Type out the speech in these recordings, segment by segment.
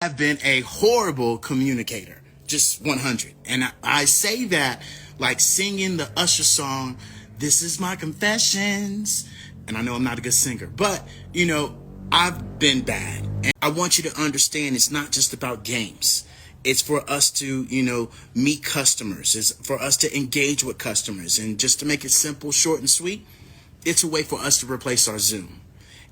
I've been a horrible communicator, just 100. And I say that like singing the Usher song, "This is my confessions." And I know I'm not a good singer, but I've been bad. And I want you to understand it's not just about games. It's for us to, meet customers. It's for us to engage with customers. And just to make it simple, short, and sweet, it's a way for us to replace our Zoom.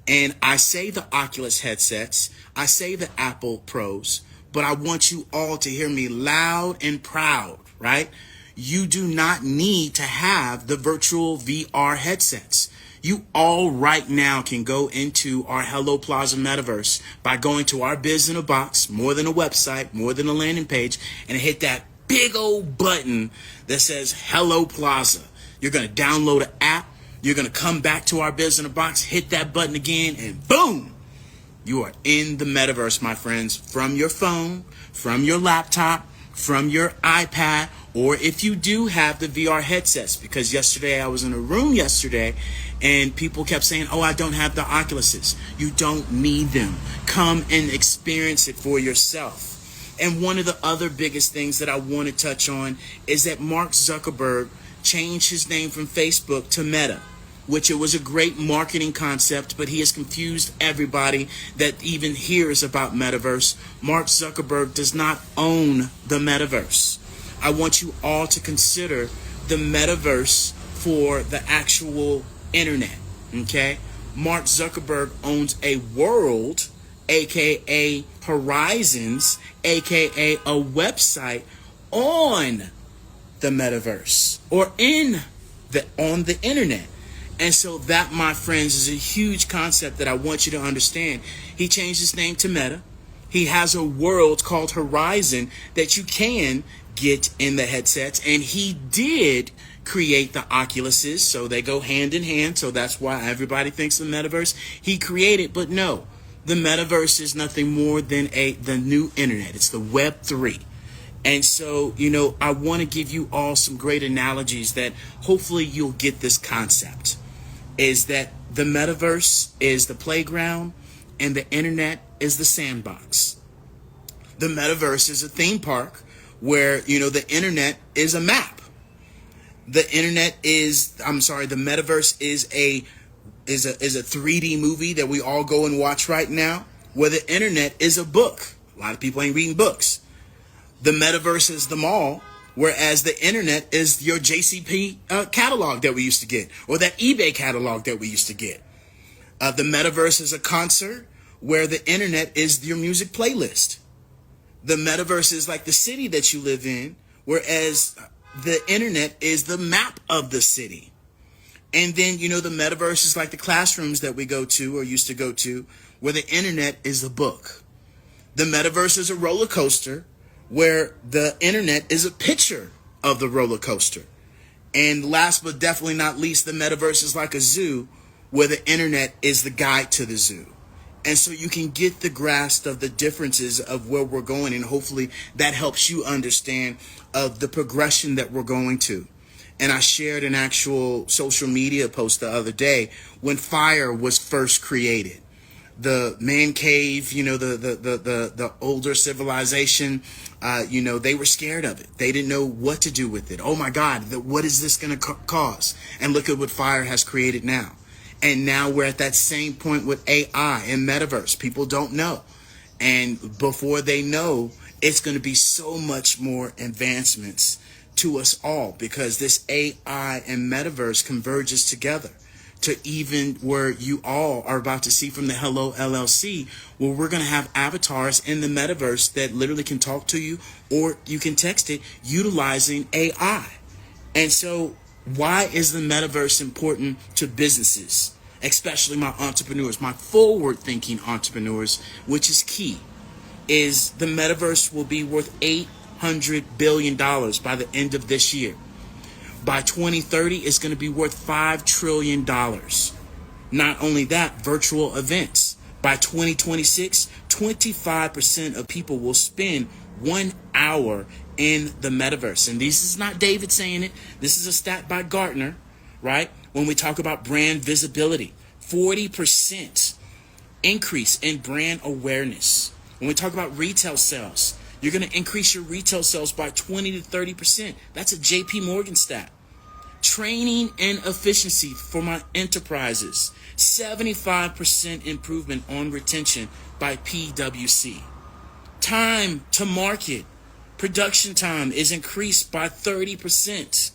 And I say the Oculus headsets, I say the Apple Pros, but I want you all to hear me loud and proud, right? You do not need to have the virtual VR headsets. You all right now can go into our Hello Plaza Metaverse by going to our Biz in a Box, more than a website, more than a landing page, and hit that big old button that says Hello Plaza. You're going to download an app. You're going to come back to our Biz in a Box, hit that button again, and boom, you are in the metaverse, my friends, from your phone, from your laptop, from your iPad, or if you do have the VR headsets, because yesterday I was in a room and people kept saying, "Oh, I don't have the Oculuses." You don't need them. Come and experience it for yourself. And one of the other biggest things that I want to touch on is that Mark Zuckerberg changed his name from Facebook to Meta, which it was a great marketing concept, but he has confused everybody that even hears about Metaverse. Mark Zuckerberg does not own the Metaverse. I want you all to consider the Metaverse for the actual internet, okay? Mark Zuckerberg owns a world, aka Horizons, aka a website on the Metaverse or on the internet. And so that, my friends, is a huge concept that I want you to understand. He changed his name to Meta. He has a world called Horizon that you can get in the headsets, and he did create the Oculuses, so they go hand in hand. So that's why everybody thinks the Metaverse he created, but no, the Metaverse is nothing more than the new internet. It's the Web 3. And so, I want to give you all some great analogies that hopefully you'll get this concept. Is that the Metaverse is the playground and the internet is the sandbox. The Metaverse is a theme park where, the internet is a map. The Metaverse is a 3D movie that we all go and watch right now, where the internet is a book. A lot of people ain't reading books. The Metaverse is the mall, whereas the internet is your JCP catalog that we used to get, or that eBay catalog that we used to get. The Metaverse is a concert, where the internet is your music playlist. The Metaverse is like the city that you live in, whereas the internet is the map of the city. And then, the Metaverse is like the classrooms that we go to or used to go to, where the internet is the book. The Metaverse is a roller coaster, where the internet is a picture of the roller coaster. And last but definitely not least, the Metaverse is like a zoo, where the internet is the guide to the zoo. And so you can get the grasp of the differences of where we're going, and hopefully that helps you understand of the progression that we're going to. And I shared an actual social media post the other day when fire was first created. The man cave, the older civilization, they were scared of it. They didn't know what to do with it. Oh my God, what is this going to cause? And look at what fire has created now. And now we're at that same point with AI and Metaverse. People don't know. And before they know, it's going to be so much more advancements to us all, because this AI and Metaverse converges together to even where you all are about to see from the Hello LLC, where we're going to have avatars in the Metaverse that literally can talk to you, or you can text it utilizing AI. And so why is the Metaverse important to businesses, especially my entrepreneurs, my forward-thinking entrepreneurs, which is key, is the Metaverse will be worth $800 billion by the end of this year. By 2030, it's going to be worth $5 trillion. Not only that, virtual events. By 2026, 25% of people will spend 1 hour in the Metaverse. And this is not David saying it. This is a stat by Gartner, right? When we talk about brand visibility, 40% increase in brand awareness When we talk about retail sales, you're going to increase your retail sales by 20 to 30%. That's a JP Morgan stat. Training and efficiency for my enterprises, 75% improvement on retention by PwC. Time to market, production time is increased by 30%.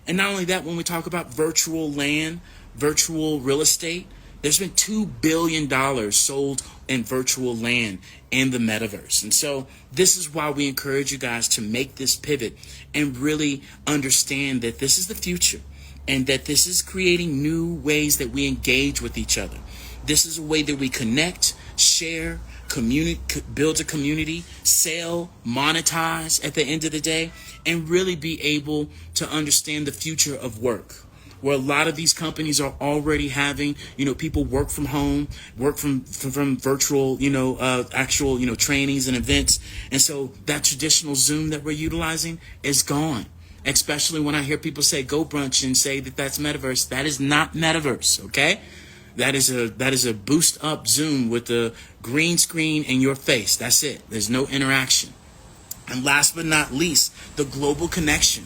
And not only that, when we talk about virtual land, virtual real estate, there's been $2 billion sold in virtual land in the metaverse. And so this is why we encourage you guys to make this pivot and really understand that this is the future and that this is creating new ways that we engage with each other. This is a way that we connect, share, build a community, sell, monetize at the end of the day, and really be able to understand the future of work, where a lot of these companies are already having, people work from home, work from virtual, actual, trainings and events. And so that traditional Zoom that we're utilizing is gone. Especially when I hear people say go brunch and say that that's metaverse. That is not metaverse, okay? That is a boost up Zoom with the green screen in your face. That's it. There's no interaction. And last but not least, the global connection.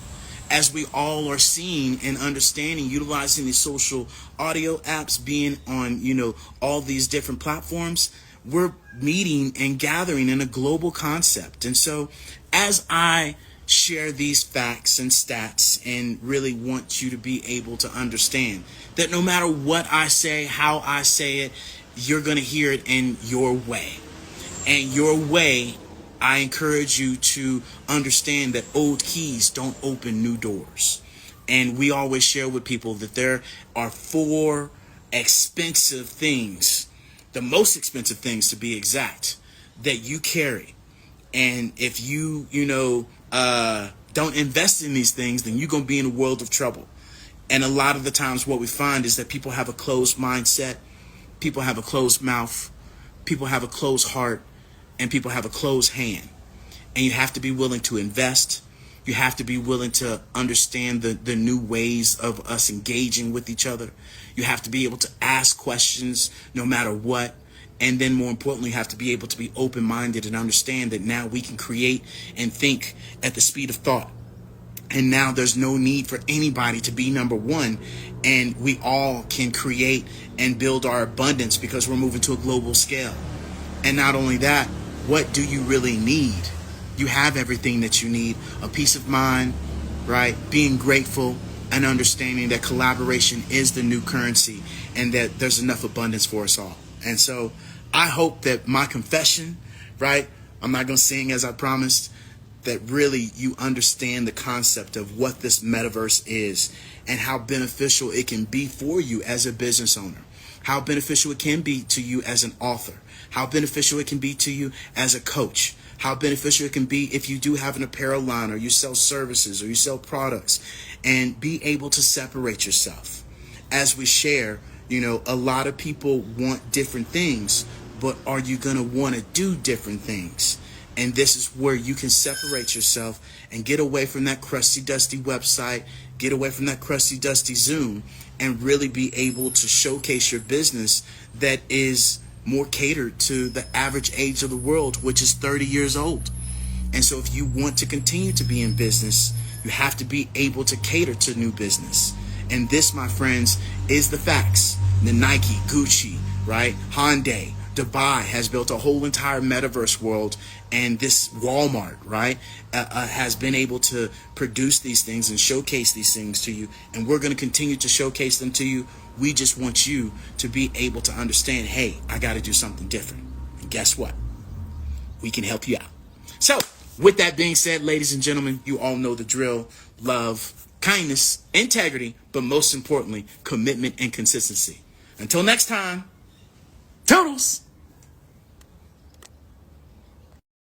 As we all are seeing and understanding, utilizing these social audio apps, being on, all these different platforms, we're meeting and gathering in a global concept. And so as I share these facts and stats and really want you to be able to understand that no matter what I say, how I say it, you're going to hear it in your way. And your way, I encourage you to understand that old keys don't open new doors. And we always share with people that there are 4 expensive things, the most expensive things to be exact, that you carry. And if you don't invest in these things, then you're going to be in a world of trouble. And a lot of the times what we find is that people have a closed mindset, people have a closed mouth, people have a closed heart, and people have a closed hand. And you have to be willing to invest. You have to be willing to understand the new ways of us engaging with each other. You have to be able to ask questions no matter what. And then more importantly, you have to be able to be open-minded and understand that now we can create and think at the speed of thought. And now there's no need for anybody to be number one. And we all can create and build our abundance because we're moving to a global scale. And not only that, what do you really need? You have everything that you need. A peace of mind, right? Being grateful and understanding that collaboration is the new currency and that there's enough abundance for us all. And so I hope that my confession, right? I'm not going to sing as I promised, that really you understand the concept of what this metaverse is and how beneficial it can be for you as a business owner, how beneficial it can be to you as an author, how beneficial it can be to you as a coach, how beneficial it can be if you do have an apparel line or you sell services or you sell products, and be able to separate yourself. As we share, a lot of people want different things, but are you going to want to do different things? And this is where you can separate yourself and get away from that crusty, dusty website, get away from that crusty, dusty Zoom, and really be able to showcase your business that is more catered to the average age of the world, which is 30 years old. And so if you want to continue to be in business, you have to be able to cater to new business. And this, my friends, is the facts. The Nike, Gucci, right? Hyundai, Dubai has built a whole entire metaverse world, and this Walmart, right, has been able to produce these things and showcase these things to you, and we're going to continue to showcase them to you. We just want you to be able to understand, hey, I got to do something different. And guess what? We can help you out. So, with that being said, ladies and gentlemen, you all know the drill. Love, kindness, integrity, but most importantly, commitment and consistency. Until next time, toodles!